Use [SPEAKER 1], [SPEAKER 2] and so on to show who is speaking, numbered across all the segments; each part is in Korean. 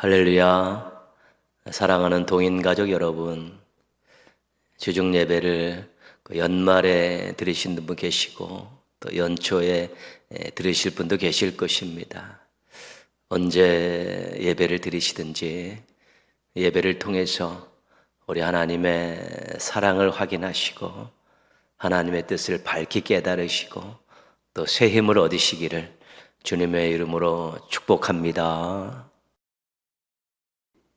[SPEAKER 1] 할렐루야. 사랑하는 동인가족 여러분, 주중 예배를 연말에 들으신 분 계시고 또 연초에 들으실 분도 계실 것입니다. 언제 예배를 들으시든지 예배를 통해서 우리 하나님의 사랑을 확인하시고 하나님의 뜻을 밝히 깨달으시고 또 새 힘을 얻으시기를 주님의 이름으로 축복합니다.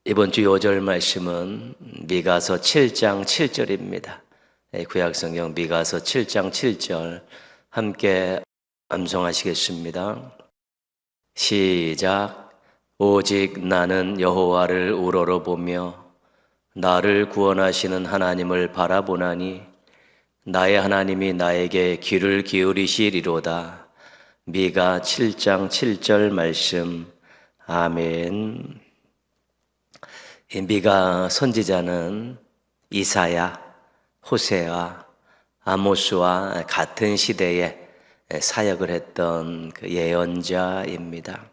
[SPEAKER 1] 이번 주 요절 말씀은 미가서 7장 7절입니다. 구약성경 미가서 7장 7절 함께 암송하시겠습니다. 시작. 오직 나는 여호와를 우러러보며 나를 구원하시는 하나님을 바라보나니 나의 하나님이 나에게 귀를 기울이시리로다. 미가 7장 7절 말씀. 아멘. 이 미가 선지자는 이사야, 호세아, 아모스와 같은 시대에 사역을 했던 그 예언자입니다.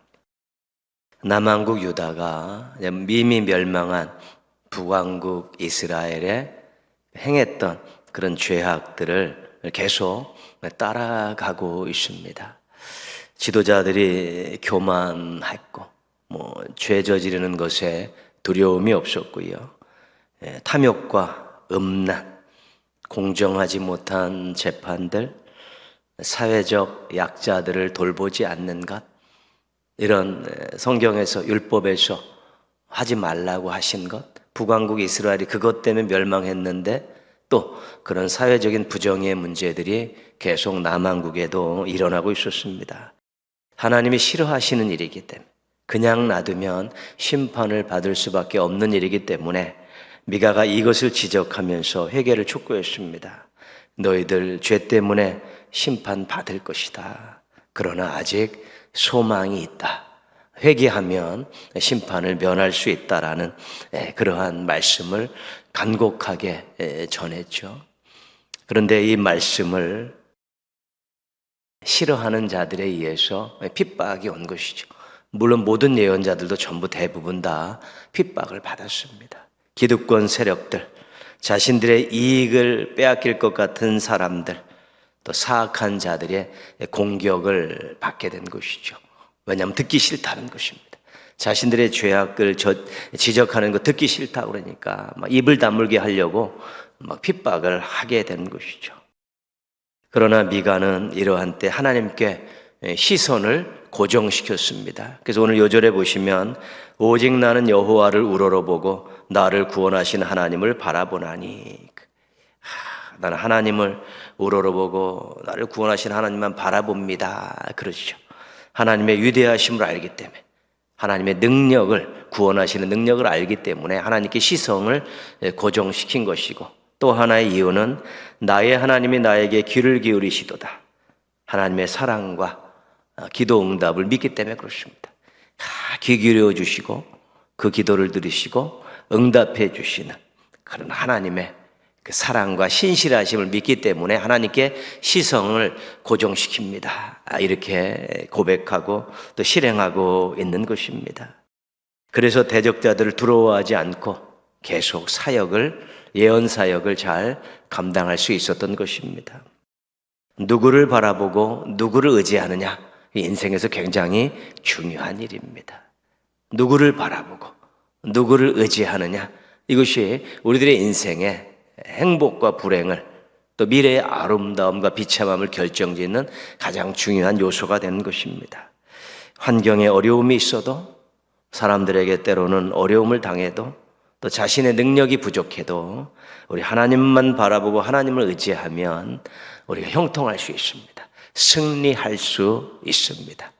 [SPEAKER 1] 남왕국 유다가 이미 멸망한 북왕국 이스라엘에 행했던 그런 죄악들을 계속 따라가고 있습니다. 지도자들이 교만했고 죄 저지르는 것에 두려움이 없었고요. 탐욕과 음란, 공정하지 못한 재판들, 사회적 약자들을 돌보지 않는 것, 이런 성경에서 율법에서 하지 말라고 하신 것, 북왕국 이스라엘이 그것 때문에 멸망했는데 또 그런 사회적인 부정의 문제들이 계속 남왕국에도 일어나고 있었습니다. 하나님이 싫어하시는 일이기 때문에 그냥 놔두면 심판을 받을 수밖에 없는 일이기 때문에 미가가 이것을 지적하면서 회개를 촉구했습니다. 너희들 죄 때문에 심판받을 것이다. 그러나 아직 소망이 있다. 회개하면 심판을 면할 수 있다라는 그러한 말씀을 간곡하게 전했죠. 그런데 이 말씀을 싫어하는 자들에 의해서 핍박이 온 것이죠. 물론 모든 예언자들도 전부 대부분 다 핍박을 받았습니다. 기득권 세력들, 자신들의 이익을 빼앗길 것 같은 사람들, 또 사악한 자들의 공격을 받게 된 것이죠. 왜냐하면 듣기 싫다는 것입니다. 자신들의 죄악을 지적하는 거 듣기 싫다 그러니까 막 입을 다물게 하려고 막 핍박을 하게 된 것이죠. 그러나 미가는 이러한 때 하나님께 시선을 고정시켰습니다. 그래서 오늘 요절에 보시면 오직 나는 여호와를 우러러보고 나를 구원하신 하나님을 바라보나니, 나는 하나님을 우러러보고 나를 구원하신 하나님만 바라봅니다. 그러시죠. 하나님의 위대하심을 알기 때문에, 하나님의 능력을, 구원하시는 능력을 알기 때문에 하나님께 시선을 고정시킨 것이고, 또 하나의 이유는 나의 하나님이 나에게 귀를 기울이시도다. 하나님의 사랑과 기도 응답을 믿기 때문에 그렇습니다. 귀 기울여 주시고 그 기도를 들으시고 응답해 주시는 그런 하나님의 그 사랑과 신실하심을 믿기 때문에 하나님께 시선을 고정시킵니다. 이렇게 고백하고 또 실행하고 있는 것입니다. 그래서 대적자들을 두려워하지 않고 계속 예언 사역을 잘 감당할 수 있었던 것입니다. 누구를 바라보고 누구를 의지하느냐, 인생에서 굉장히 중요한 일입니다. 누구를 바라보고 누구를 의지하느냐, 이것이 우리들의 인생의 행복과 불행을, 또 미래의 아름다움과 비참함을 결정짓는 가장 중요한 요소가 되는 것입니다. 환경에 어려움이 있어도, 사람들에게 때로는 어려움을 당해도, 또 자신의 능력이 부족해도 우리 하나님만 바라보고 하나님을 의지하면 우리가 형통할 수 있습니다. 승리할 수 있습니다.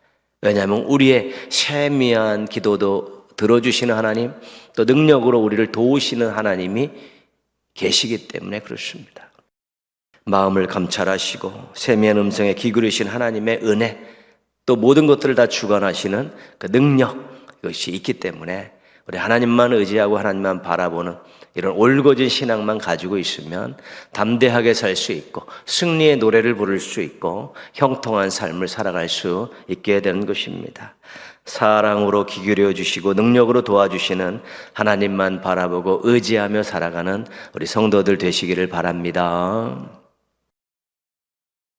[SPEAKER 1] 왜냐하면 우리의 세미한 기도도 들어주시는 하나님, 또 능력으로 우리를 도우시는 하나님이 계시기 때문에 그렇습니다. 마음을 감찰하시고 세미한 음성에 귀 기울이신 하나님의 은혜, 또 모든 것들을 다 주관하시는 그 능력, 이것이 있기 때문에 우리 하나님만 의지하고 하나님만 바라보는 이런 올곧은 신앙만 가지고 있으면 담대하게 살 수 있고 승리의 노래를 부를 수 있고 형통한 삶을 살아갈 수 있게 되는 것입니다. 사랑으로 기울여 주시고 능력으로 도와주시는 하나님만 바라보고 의지하며 살아가는 우리 성도들 되시기를 바랍니다.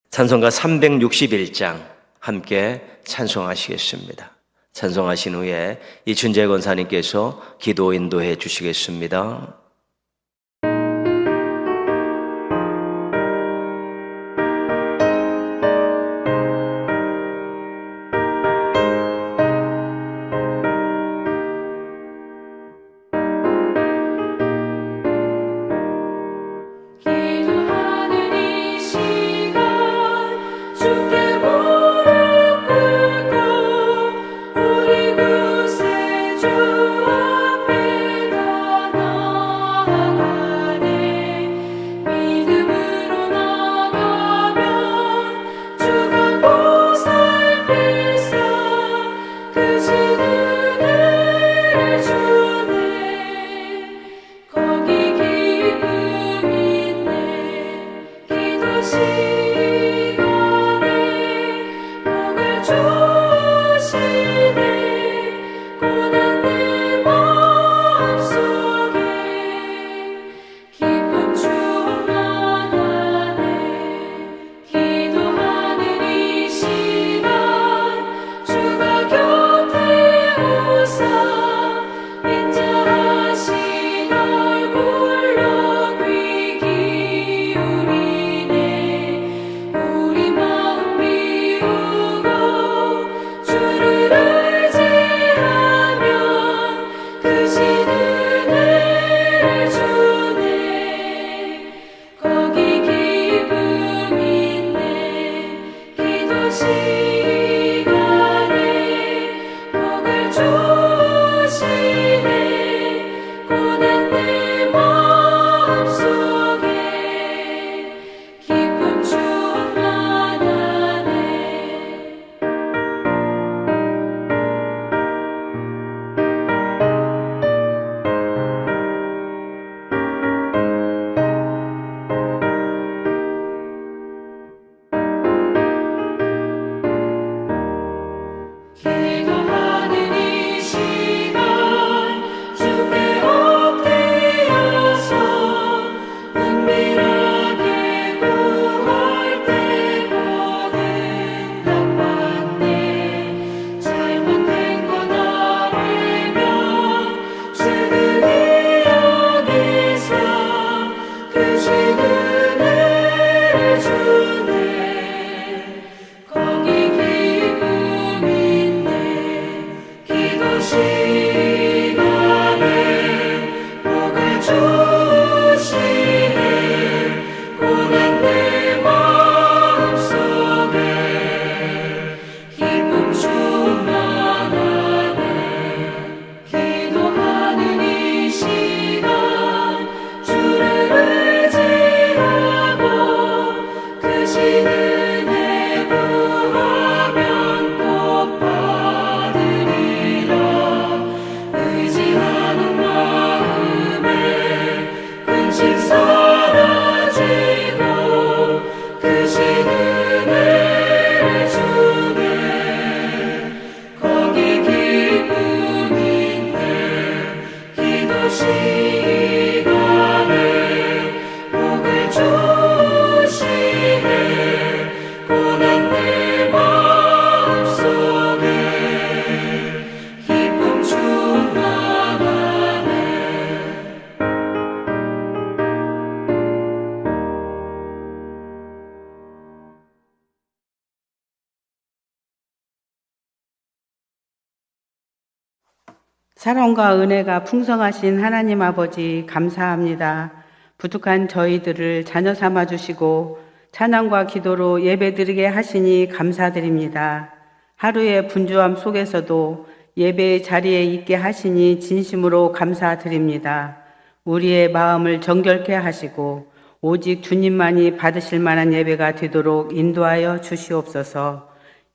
[SPEAKER 1] 찬송가 361장 함께 찬송하시겠습니다. 찬송하신 후에 이춘재 권사님께서 기도 인도해 주시겠습니다.
[SPEAKER 2] 사랑과 은혜가 풍성하신 하나님 아버지 감사합니다. 부족한 저희들을 자녀 삼아 주시고 찬양과 기도로 예배드리게 하시니 감사드립니다. 하루의 분주함 속에서도 예배의 자리에 있게 하시니 진심으로 감사드립니다. 우리의 마음을 정결케 하시고 오직 주님만이 받으실 만한 예배가 되도록 인도하여 주시옵소서.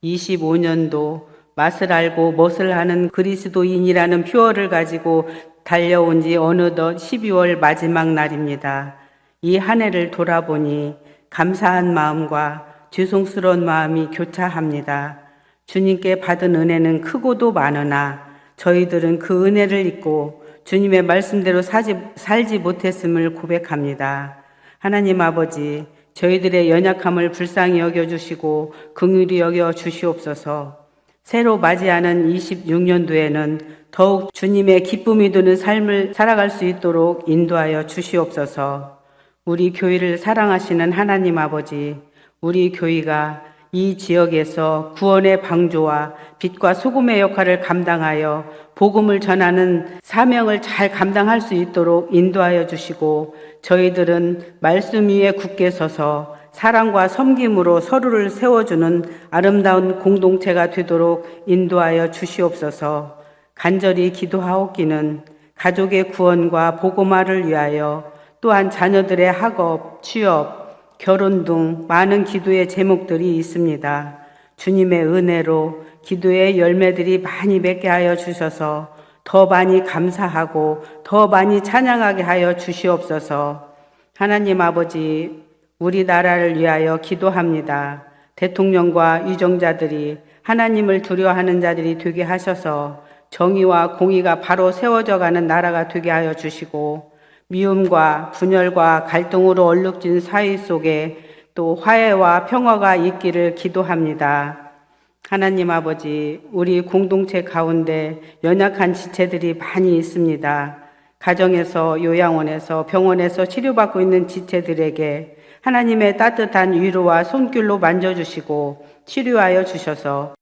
[SPEAKER 2] 25년도 맛을 알고 멋을 하는 그리스도인이라는 표어를 가지고 달려온 지 어느덧 12월 마지막 날입니다. 이 한 해를 돌아보니 감사한 마음과 죄송스러운 마음이 교차합니다. 주님께 받은 은혜는 크고도 많으나 저희들은 그 은혜를 잊고 주님의 말씀대로 살지 못했음을 고백합니다. 하나님 아버지, 저희들의 연약함을 불쌍히 여겨주시고 긍휼히 여겨 주시옵소서. 새로 맞이하는 26년도에는 더욱 주님의 기쁨이 드는 삶을 살아갈 수 있도록 인도하여 주시옵소서. 우리 교회를 사랑하시는 하나님 아버지, 우리 교회가 이 지역에서 구원의 방주와 빛과 소금의 역할을 감당하여 복음을 전하는 사명을 잘 감당할 수 있도록 인도하여 주시고, 저희들은 말씀 위에 굳게 서서 사랑과 섬김으로 서로를 세워주는 아름다운 공동체가 되도록 인도하여 주시옵소서. 간절히 기도하옵기는 가족의 구원과 복음화를 위하여, 또한 자녀들의 학업, 취업, 결혼 등 많은 기도의 제목들이 있습니다. 주님의 은혜로 기도의 열매들이 많이 맺게 하여 주셔서 더 많이 감사하고 더 많이 찬양하게 하여 주시옵소서. 하나님 아버지, 우리나라를 위하여 기도합니다. 대통령과 유정자들이 하나님을 두려워하는 자들이 되게 하셔서 정의와 공의가 바로 세워져 가는 나라가 되게 하여 주시고, 미움과 분열과 갈등으로 얼룩진 사회 속에 또 화해와 평화가 있기를 기도합니다. 하나님 아버지, 우리 공동체 가운데 연약한 지체들이 많이 있습니다. 가정에서, 요양원에서, 병원에서 치료받고 있는 지체들에게 하나님의 따뜻한 위로와 손길로 만져주시고 치료하여 주셔서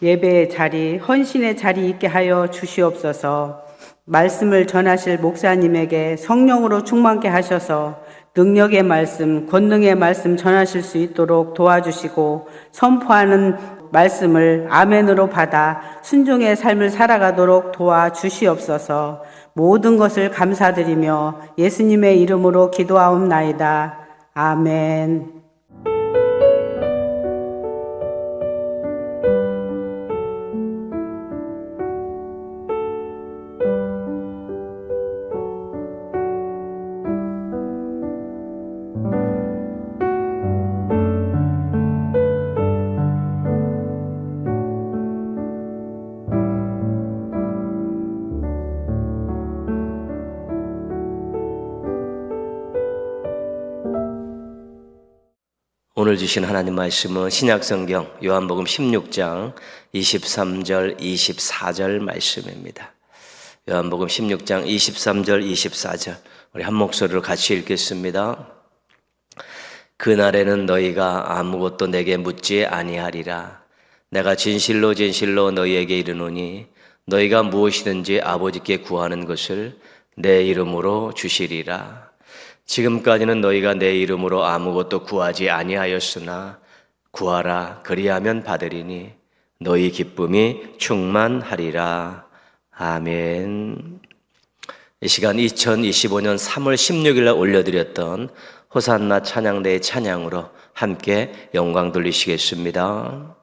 [SPEAKER 2] 예배의 자리, 헌신의 자리 있게 하여 주시옵소서. 말씀을 전하실 목사님에게 성령으로 충만케 하셔서 능력의 말씀, 권능의 말씀 전하실 수 있도록 도와주시고, 선포하는 말씀을 아멘으로 받아 순종의 삶을 살아가도록 도와주시옵소서. 모든 것을 감사드리며 예수님의 이름으로 기도하옵나이다. 아멘.
[SPEAKER 1] 오늘 주신 하나님 말씀은 신약성경 요한복음 16장 23절 24절 말씀입니다. 요한복음 16장 23절 24절 우리 한 목소리로 같이 읽겠습니다. 그날에는 너희가 아무것도 내게 묻지 아니하리라. 내가 진실로 진실로 너희에게 이르노니 너희가 무엇이든지 아버지께 구하는 것을 내 이름으로 주시리라. 지금까지는 너희가 내 이름으로 아무것도 구하지 아니하였으나 구하라, 그리하면 받으리니 너희 기쁨이 충만하리라. 아멘. 이 시간 2025년 3월 16일 날 올려드렸던 호산나 찬양대의 찬양으로 함께 영광 돌리시겠습니다.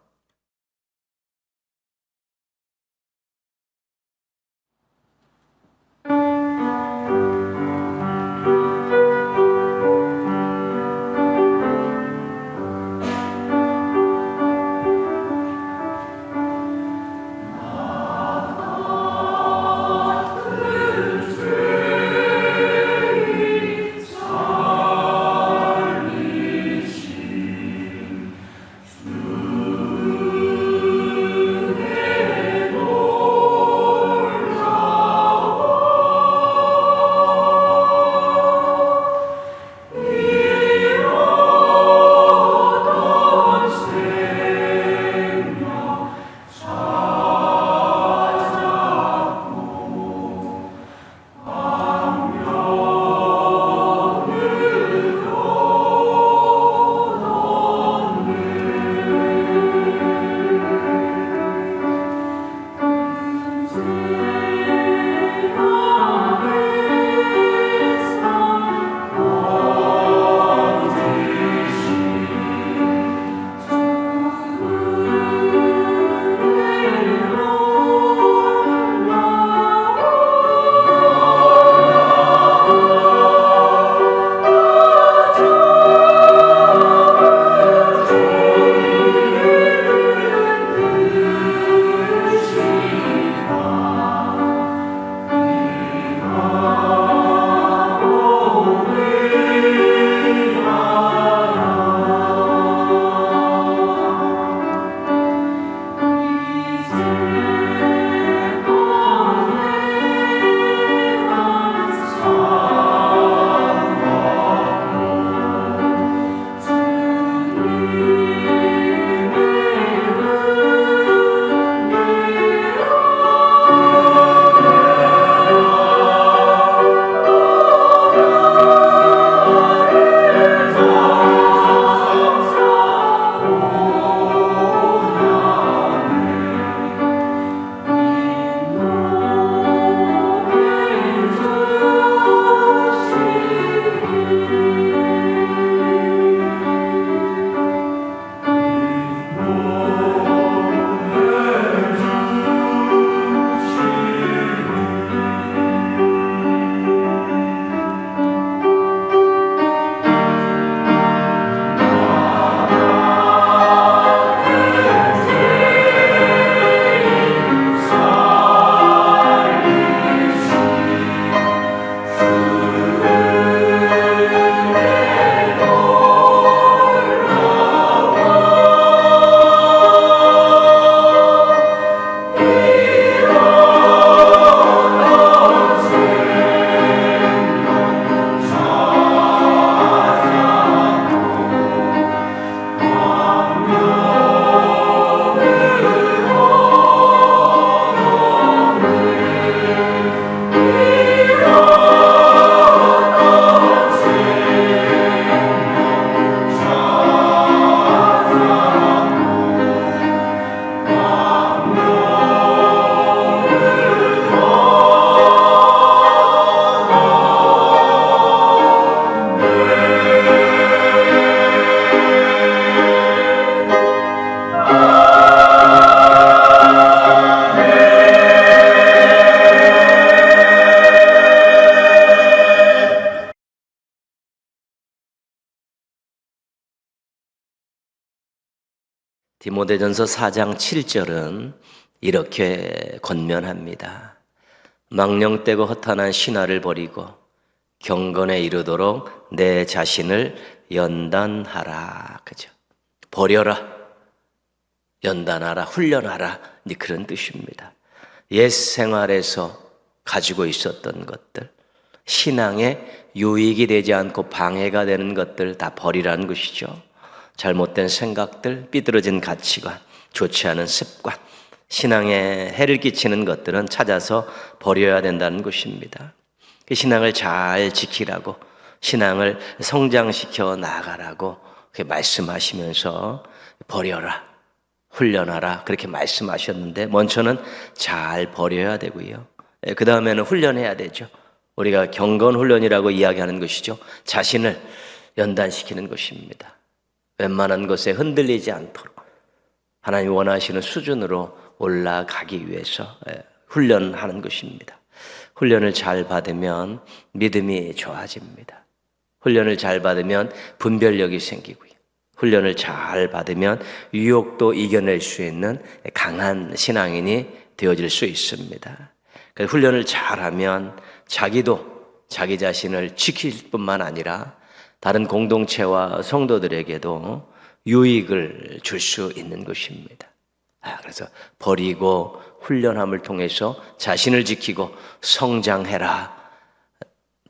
[SPEAKER 1] 디모데전서 4장 7절은 이렇게 권면합니다. 망령되고 허탄한 신화를 버리고 경건에 이르도록 내 자신을 연단하라. 그죠? 버려라, 연단하라, 훈련하라. 이제 그런 뜻입니다. 옛 생활에서 가지고 있었던 것들, 신앙에 유익이 되지 않고 방해가 되는 것들 다 버리라는 것이죠. 잘못된 생각들, 삐뚤어진 가치관, 좋지 않은 습관, 신앙에 해를 끼치는 것들은 찾아서 버려야 된다는 것입니다. 그 신앙을 잘 지키라고, 신앙을 성장시켜 나가라고 그렇게 말씀하시면서 버려라, 훈련하라 그렇게 말씀하셨는데, 먼저는 잘 버려야 되고요. 그 다음에는 훈련해야 되죠. 우리가 경건 훈련이라고 이야기하는 것이죠. 자신을 연단시키는 것입니다. 웬만한 것에 흔들리지 않도록 하나님이 원하시는 수준으로 올라가기 위해서 훈련하는 것입니다. 훈련을 잘 받으면 믿음이 좋아집니다. 훈련을 잘 받으면 분별력이 생기고요. 훈련을 잘 받으면 유혹도 이겨낼 수 있는 강한 신앙인이 되어질 수 있습니다. 훈련을 잘하면 자기도 자기 자신을 지킬 뿐만 아니라 다른 공동체와 성도들에게도 유익을 줄 수 있는 것입니다. 그래서 버리고 훈련함을 통해서 자신을 지키고 성장해라.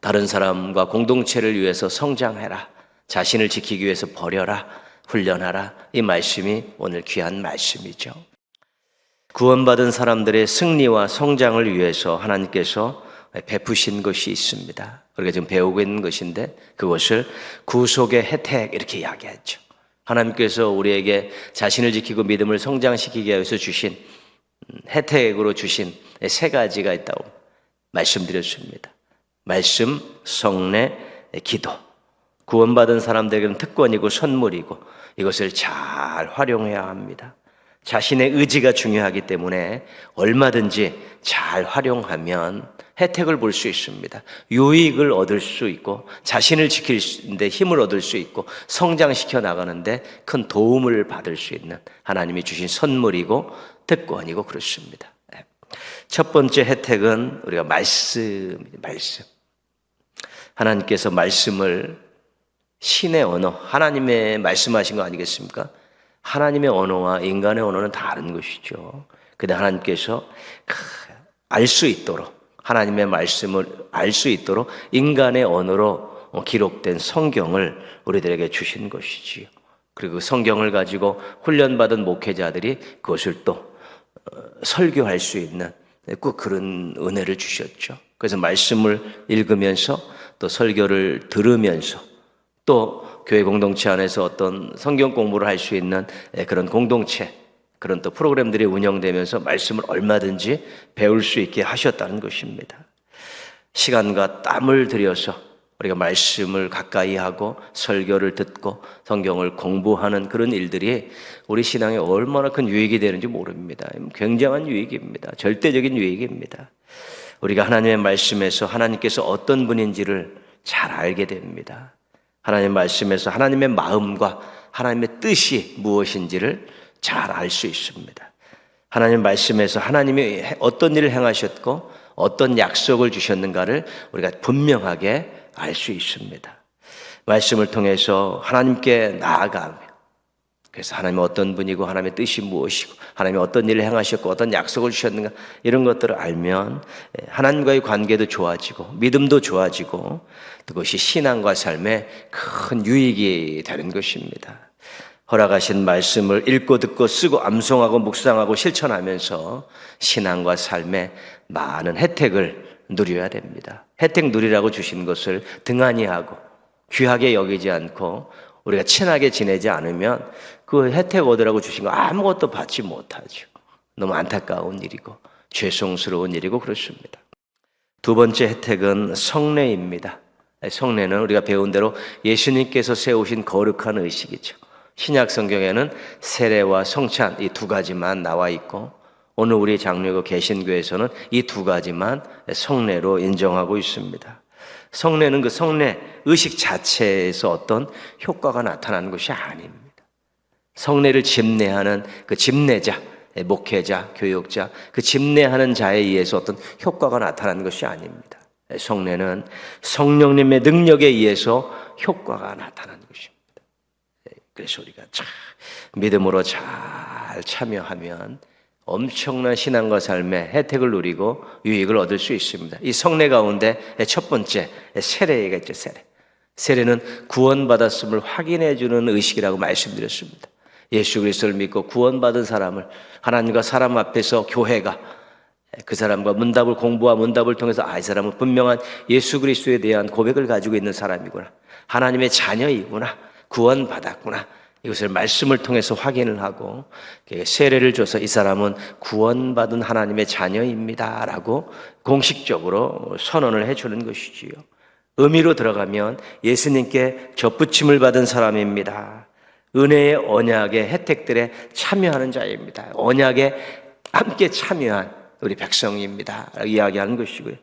[SPEAKER 1] 다른 사람과 공동체를 위해서 성장해라. 자신을 지키기 위해서 버려라. 훈련하라. 이 말씀이 오늘 귀한 말씀이죠. 구원받은 사람들의 승리와 성장을 위해서 하나님께서 베푸신 것이 있습니다. 우리가 지금 배우고 있는 것인데, 그것을 구속의 혜택 이렇게 이야기하죠. 하나님께서 우리에게 자신을 지키고 믿음을 성장시키기 위해서 주신 혜택으로 주신 세 가지가 있다고 말씀드렸습니다. 말씀, 성례, 기도. 구원받은 사람들에게는 특권이고 선물이고 이것을 잘 활용해야 합니다. 자신의 의지가 중요하기 때문에 얼마든지 잘 활용하면 혜택을 볼 수 있습니다. 유익을 얻을 수 있고 자신을 지키는데 힘을 얻을 수 있고 성장시켜 나가는데 큰 도움을 받을 수 있는 하나님이 주신 선물이고 특권이고 그렇습니다. 첫 번째 혜택은 우리가 말씀. 하나님께서 말씀을 신의 언어, 하나님의 말씀하신 거 아니겠습니까? 하나님의 언어와 인간의 언어는 다른 것이죠. 근데 하나님께서 알 수 있도록, 하나님의 말씀을 알 수 있도록 인간의 언어로 기록된 성경을 우리들에게 주신 것이지요. 그리고 그 성경을 가지고 훈련받은 목회자들이 그것을 또 설교할 수 있는 꼭 그런 은혜를 주셨죠. 그래서 말씀을 읽으면서 또 설교를 들으면서 또 교회 공동체 안에서 어떤 성경 공부를 할 수 있는 그런 공동체, 그런 또 프로그램들이 운영되면서 말씀을 얼마든지 배울 수 있게 하셨다는 것입니다. 시간과 땀을 들여서 우리가 말씀을 가까이 하고 설교를 듣고 성경을 공부하는 그런 일들이 우리 신앙에 얼마나 큰 유익이 되는지 모릅니다. 굉장한 유익입니다. 절대적인 유익입니다. 우리가 하나님의 말씀에서 하나님께서 어떤 분인지를 잘 알게 됩니다. 하나님의 말씀에서 하나님의 마음과 하나님의 뜻이 무엇인지를 잘 알 수 있습니다. 하나님의 말씀에서 하나님이 어떤 일을 행하셨고 어떤 약속을 주셨는가를 우리가 분명하게 알 수 있습니다. 말씀을 통해서 하나님께 나아가며, 그래서 하나님이 어떤 분이고 하나님의 뜻이 무엇이고 하나님이 어떤 일을 행하셨고 어떤 약속을 주셨는가, 이런 것들을 알면 하나님과의 관계도 좋아지고 믿음도 좋아지고 그것이 신앙과 삶에 큰 유익이 되는 것입니다. 허락하신 말씀을 읽고 듣고 쓰고 암송하고 묵상하고 실천하면서 신앙과 삶에 많은 혜택을 누려야 됩니다. 혜택 누리라고 주신 것을 등한히 하고 귀하게 여기지 않고 우리가 친하게 지내지 않으면 그 혜택 얻으라고 주신 거 아무것도 받지 못하죠. 너무 안타까운 일이고 죄송스러운 일이고 그렇습니다. 두 번째 혜택은 성례입니다. 성례는 우리가 배운 대로 예수님께서 세우신 거룩한 의식이죠. 신약 성경에는 세례와 성찬 이 두 가지만 나와 있고 오늘 우리 장로교 개신교에서는 이 두 가지만 성례로 인정하고 있습니다. 성례는 그 성례 의식 자체에서 어떤 효과가 나타나는 것이 아닙니다. 성례를 집례하는 그 집례자, 목회자, 교육자, 그 집례하는 자에 의해서 어떤 효과가 나타나는 것이 아닙니다. 성례는 성령님의 능력에 의해서 효과가 나타나는 것입니다. 그래서 우리가 참 믿음으로 잘 참여하면 엄청난 신앙과 삶의 혜택을 누리고 유익을 얻을 수 있습니다. 이 성례 가운데 첫 번째 세례가 있죠. 세례는 구원받았음을 확인해 주는 의식이라고 말씀드렸습니다. 예수 그리스도를 믿고 구원받은 사람을 하나님과 사람 앞에서 교회가 그 사람과 문답을 공부와 문답을 통해서 이 사람은 분명한 예수 그리스도에 대한 고백을 가지고 있는 사람이구나, 하나님의 자녀이구나, 구원받았구나, 이것을 말씀을 통해서 확인을 하고 세례를 줘서 이 사람은 구원받은 하나님의 자녀입니다 라고 공식적으로 선언을 해주는 것이지요. 의미로 들어가면 예수님께 접붙임을 받은 사람입니다. 은혜의 언약의 혜택들에 참여하는 자입니다. 언약에 함께 참여한 우리 백성입니다 라고 이야기하는 것이고요.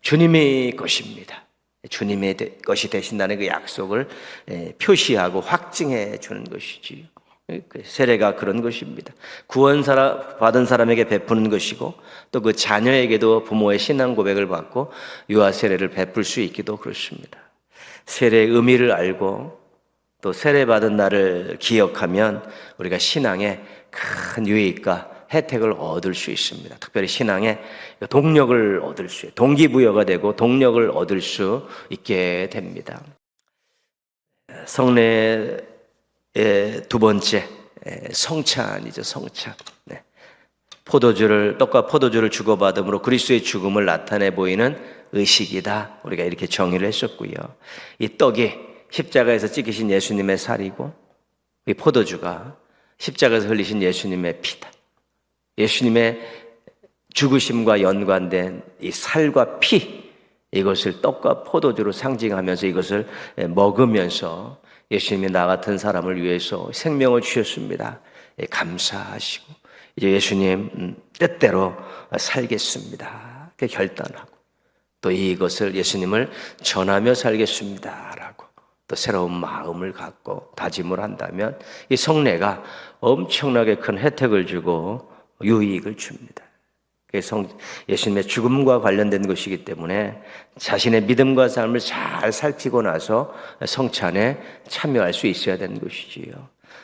[SPEAKER 1] 주님의 것입니다. 주님의 것이 되신다는 그 약속을 표시하고 확증해 주는 것이지요. 세례가 그런 것입니다. 구원 받은 사람에게 베푸는 것이고 또 그 자녀에게도 부모의 신앙 고백을 받고 유아 세례를 베풀 수 있기도 그렇습니다. 세례의 의미를 알고 또 세례 받은 날을 기억하면 우리가 신앙에 큰 유익과 혜택을 얻을 수 있습니다. 특별히 신앙에 동력을 얻을 수, 동기부여가 되고 동력을 얻을 수 있게 됩니다. 성례의 두 번째, 성찬이죠. 성찬. 떡과 포도주를 주고받음으로 그리스도의 죽음을 나타내 보이는 의식이다. 우리가 이렇게 정의를 했었고요. 이 떡이 십자가에서 찍히신 예수님의 살이고 이 포도주가 십자가에서 흘리신 예수님의 피다. 예수님의 죽으심과 연관된 이 살과 피, 이것을 떡과 포도주로 상징하면서 이것을 먹으면서 예수님이 나 같은 사람을 위해서 생명을 주셨습니다. 감사하시고 이제 예수님 뜻대로 살겠습니다. 결단하고 또 이것을 예수님을 전하며 살겠습니다.라고 또 새로운 마음을 갖고 다짐을 한다면 이 성례가 엄청나게 큰 혜택을 주고 유익을 줍니다. 예수님의 죽음과 관련된 것이기 때문에 자신의 믿음과 삶을 잘 살피고 나서 성찬에 참여할 수 있어야 되는 것이지요.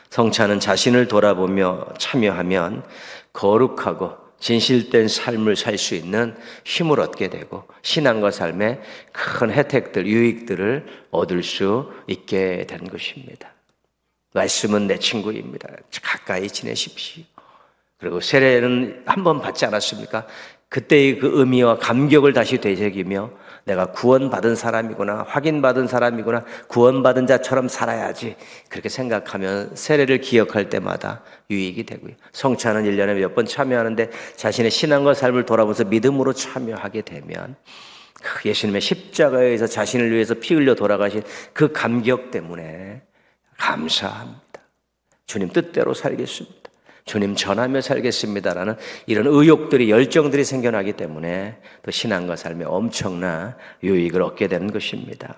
[SPEAKER 1] 성찬은 자신을 돌아보며 참여하면 거룩하고 진실된 삶을 살 수 있는 힘을 얻게 되고 신앙과 삶의 큰 혜택들, 유익들을 얻을 수 있게 된 것입니다. 말씀은 내 친구입니다. 가까이 지내십시오. 그리고 세례는 한 번 받지 않았습니까? 그때의 그 의미와 감격을 다시 되새기며 내가 구원받은 사람이구나, 확인받은 사람이구나, 구원받은 자처럼 살아야지, 그렇게 생각하면 세례를 기억할 때마다 유익이 되고요. 성찬은 1년에 몇 번 참여하는데 자신의 신앙과 삶을 돌아보면서 믿음으로 참여하게 되면 예수님의 십자가에서 자신을 위해서 피 흘려 돌아가신 그 감격 때문에 감사합니다. 주님 뜻대로 살겠습니다. 주님 전하며 살겠습니다라는 이런 의욕들이, 열정들이 생겨나기 때문에 또 신앙과 삶에 엄청난 유익을 얻게 되는 것입니다.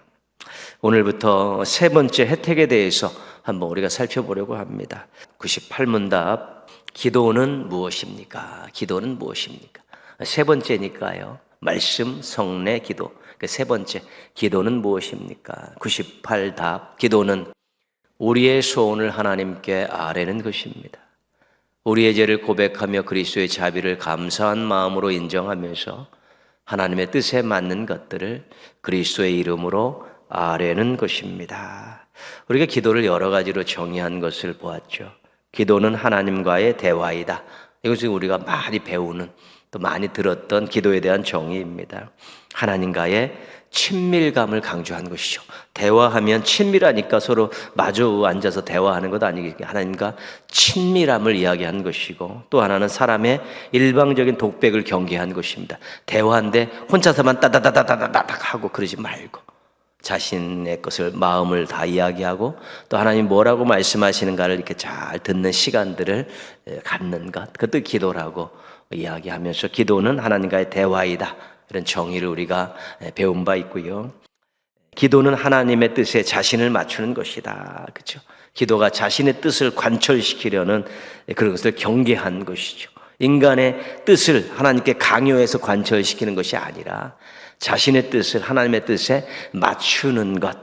[SPEAKER 1] 오늘부터 세 번째 혜택에 대해서 한번 우리가 살펴보려고 합니다. 98문답, 기도는 무엇입니까? 기도는 무엇입니까? 세 번째니까요. 말씀, 성례, 기도. 세 번째, 기도는 무엇입니까? 98답, 기도는 우리의 소원을 하나님께 아뢰는 것입니다. 우리의 죄를 고백하며 그리스도의 자비를 감사한 마음으로 인정하면서 하나님의 뜻에 맞는 것들을 그리스도의 이름으로 아뢰는 것입니다. 우리가 기도를 여러 가지로 정의한 것을 보았죠. 기도는 하나님과의 대화이다. 이것은 우리가 많이 배우는, 또 많이 들었던 기도에 대한 정의입니다. 하나님과의 친밀감을 강조한 것이죠. 대화하면 친밀하니까 서로 마주 앉아서 대화하는 것 아니겠습니까? 하나님과 친밀함을 이야기한 것이고, 또 하나는 사람의 일방적인 독백을 경계한 것입니다. 대화인데 혼자서만 따다다다다닥 하고 그러지 말고 자신의 것을, 마음을 다 이야기하고 또 하나님 뭐라고 말씀하시는가를 이렇게 잘 듣는 시간들을 갖는 것, 그것도 기도라고 이야기하면서 기도는 하나님과의 대화이다, 이런 정의를 우리가 배운 바 있고요. 기도는 하나님의 뜻에 자신을 맞추는 것이다. 그렇죠? 기도가 자신의 뜻을 관철시키려는 그런 것을 경계한 것이죠. 인간의 뜻을 하나님께 강요해서 관철시키는 것이 아니라 자신의 뜻을 하나님의 뜻에 맞추는 것,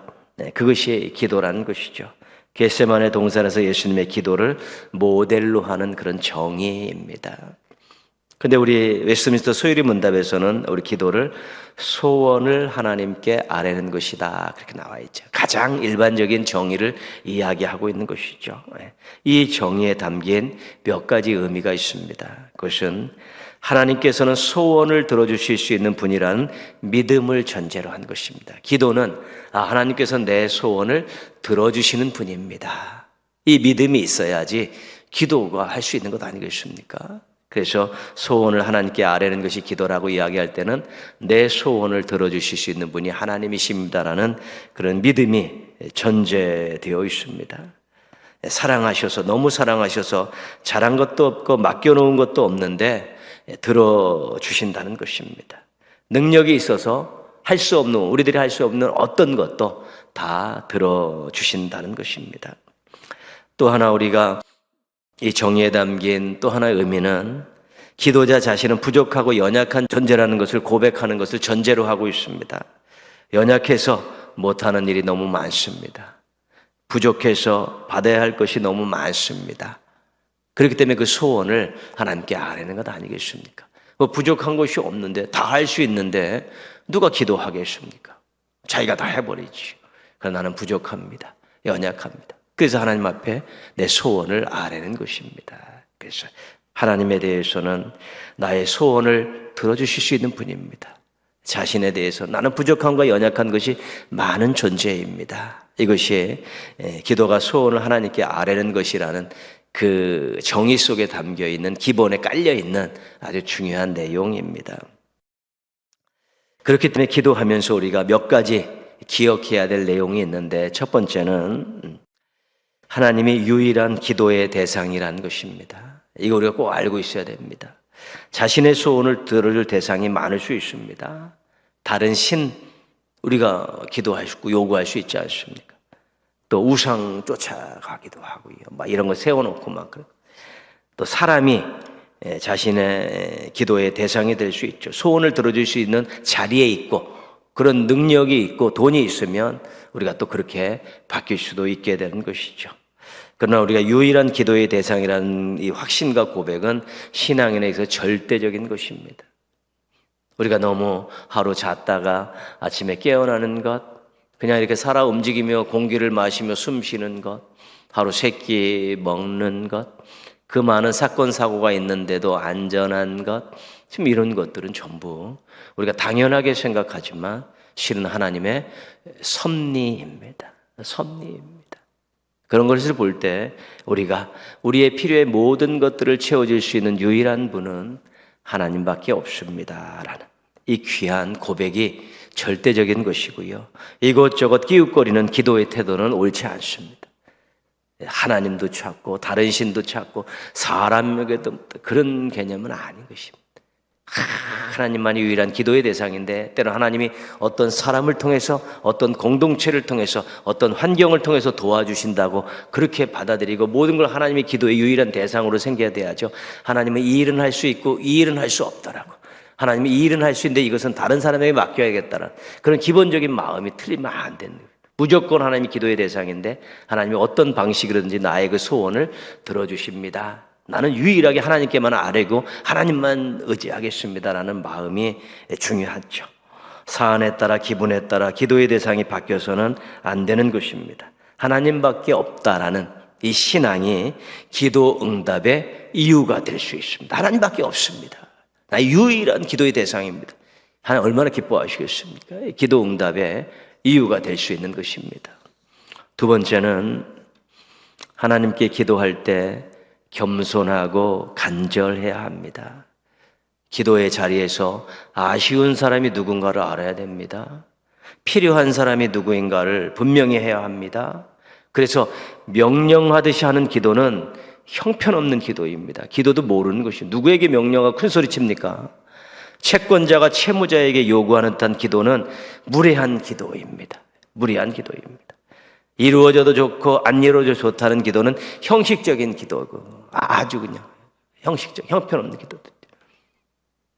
[SPEAKER 1] 그것이 기도라는 것이죠. 겟세마네 동산에서 예수님의 기도를 모델로 하는 그런 정의입니다. 근데 우리 웨스트민스터 소유리 문답에서는 우리 기도를 소원을 하나님께 아뢰는 것이다, 그렇게 나와 있죠. 가장 일반적인 정의를 이야기하고 있는 것이죠. 이 정의에 담긴 몇 가지 의미가 있습니다. 그것은 하나님께서는 소원을 들어주실 수 있는 분이라는 믿음을 전제로 한 것입니다. 기도는 하나님께서 내 소원을 들어주시는 분입니다, 이 믿음이 있어야지 기도가 할 수 있는 것 아니겠습니까? 그래서 소원을 하나님께 아뢰는 것이 기도라고 이야기할 때는 내 소원을 들어주실 수 있는 분이 하나님이십니다라는 그런 믿음이 전제되어 있습니다. 사랑하셔서, 너무 사랑하셔서 잘한 것도 없고 맡겨놓은 것도 없는데 들어주신다는 것입니다. 능력이 있어서 할 수 없는, 우리들이 할 수 없는 어떤 것도 다 들어주신다는 것입니다. 또 하나 우리가 이 정의에 담긴 또 하나의 의미는 기도자 자신은 부족하고 연약한 존재라는 것을 고백하는 것을 전제로 하고 있습니다. 연약해서 못하는 일이 너무 많습니다. 부족해서 받아야 할 것이 너무 많습니다. 그렇기 때문에 그 소원을 하나님께 아뢰는 것 아니겠습니까? 뭐 부족한 것이 없는데, 다 할 수 있는데 누가 기도하겠습니까? 자기가 다 해버리지. 그러나 나는 부족합니다. 연약합니다. 그래서 하나님 앞에 내 소원을 아뢰는 것입니다. 그래서 하나님에 대해서는 나의 소원을 들어주실 수 있는 분입니다. 자신에 대해서 나는 부족함과 연약한 것이 많은 존재입니다. 이것이 기도가 소원을 하나님께 아뢰는 것이라는 그 정의 속에 담겨 있는, 기본에 깔려 있는 아주 중요한 내용입니다. 그렇기 때문에 기도하면서 우리가 몇 가지 기억해야 될 내용이 있는데, 첫 번째는 하나님이 유일한 기도의 대상이라는 것입니다. 이거 우리가 꼭 알고 있어야 됩니다. 자신의 소원을 들어줄 대상이 많을 수 있습니다. 다른 신, 우리가 기도할 수 있고 요구할 수 있지 않습니까? 또 우상 쫓아가기도 하고요. 막 이런 거 세워놓고 막 그런. 또 사람이 자신의 기도의 대상이 될 수 있죠. 소원을 들어줄 수 있는 자리에 있고 그런 능력이 있고 돈이 있으면 우리가 또 그렇게 바뀔 수도 있게 되는 것이죠. 그러나 우리가 유일한 기도의 대상이라는 이 확신과 고백은 신앙인에게서 절대적인 것입니다. 우리가 너무 하루 잤다가 아침에 깨어나는 것, 그냥 이렇게 살아 움직이며 공기를 마시며 숨 쉬는 것, 하루 세 끼 먹는 것, 그 많은 사건 사고가 있는데도 안전한 것, 지금 이런 것들은 전부 우리가 당연하게 생각하지만 실은 하나님의 섭리입니다. 섭리입니다. 그런 것을 볼 때 우리가 우리의 필요의 모든 것들을 채워줄 수 있는 유일한 분은 하나님밖에 없습니다라는 이 귀한 고백이 절대적인 것이고요. 이것저것 끼웃거리는 기도의 태도는 옳지 않습니다. 하나님도 찾고 다른 신도 찾고 사람에게도 그런 개념은 아닌 것입니다. 하나님만이 유일한 기도의 대상인데, 때로 하나님이 어떤 사람을 통해서, 어떤 공동체를 통해서, 어떤 환경을 통해서 도와주신다고 그렇게 받아들이고 모든 걸 하나님의 기도의 유일한 대상으로 생겨야 돼야죠. 하나님은 이 일은 할 수 있고 이 일은 할 수 없더라고. 하나님이 이 일은 할 수 있는데 이것은 다른 사람에게 맡겨야겠다는 그런 기본적인 마음이 틀리면 안 되는 거예요. 무조건 하나님이 기도의 대상인데 하나님이 어떤 방식이든지 나의 그 소원을 들어주십니다. 나는 유일하게 하나님께만 아뢰고 하나님만 의지하겠습니다라는 마음이 중요하죠. 사안에 따라 기분에 따라 기도의 대상이 바뀌어서는 안 되는 것입니다. 하나님밖에 없다라는 이 신앙이 기도 응답의 이유가 될 수 있습니다. 하나님밖에 없습니다. 나의 유일한 기도의 대상입니다. 하나님 얼마나 기뻐하시겠습니까? 기도 응답의 이유가 될 수 있는 것입니다. 두 번째는 하나님께 기도할 때 겸손하고 간절해야 합니다. 기도의 자리에서 아쉬운 사람이 누군가를 알아야 됩니다. 필요한 사람이 누구인가를 분명히 해야 합니다. 그래서 명령하듯이 하는 기도는 형편없는 기도입니다. 기도도 모르는 것이 누구에게 명령하고 큰 소리 칩니까? 채권자가 채무자에게 요구하는 듯한 기도는 무례한 기도입니다. 무례한 기도입니다. 이루어져도 좋고 안 이루어져도 좋다는 기도는 형식적인 기도고, 아주 그냥 형식적, 형편없는 기도들.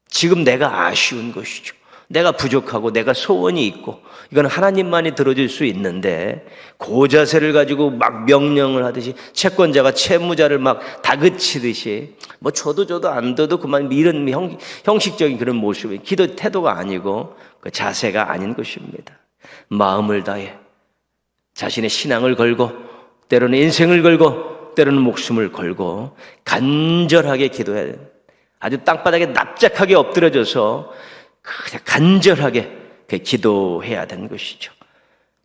[SPEAKER 1] 지금 내가 아쉬운 것이죠. 내가 부족하고 내가 소원이 있고, 이건 하나님만이 들어줄 수 있는데, 그 자세를 가지고 막 명령을 하듯이, 채권자가 채무자를 막 다그치듯이, 뭐 줘도 안 줘도 그만, 이런 형식적인 그런 모습이 기도 태도가 아니고 그 자세가 아닌 것입니다. 마음을 다해 자신의 신앙을 걸고, 때로는 인생을 걸고, 때로는 목숨을 걸고 간절하게 기도해야 돼요. 아주 땅바닥에 납작하게 엎드려져서 그냥 간절하게 기도해야 되는 것이죠.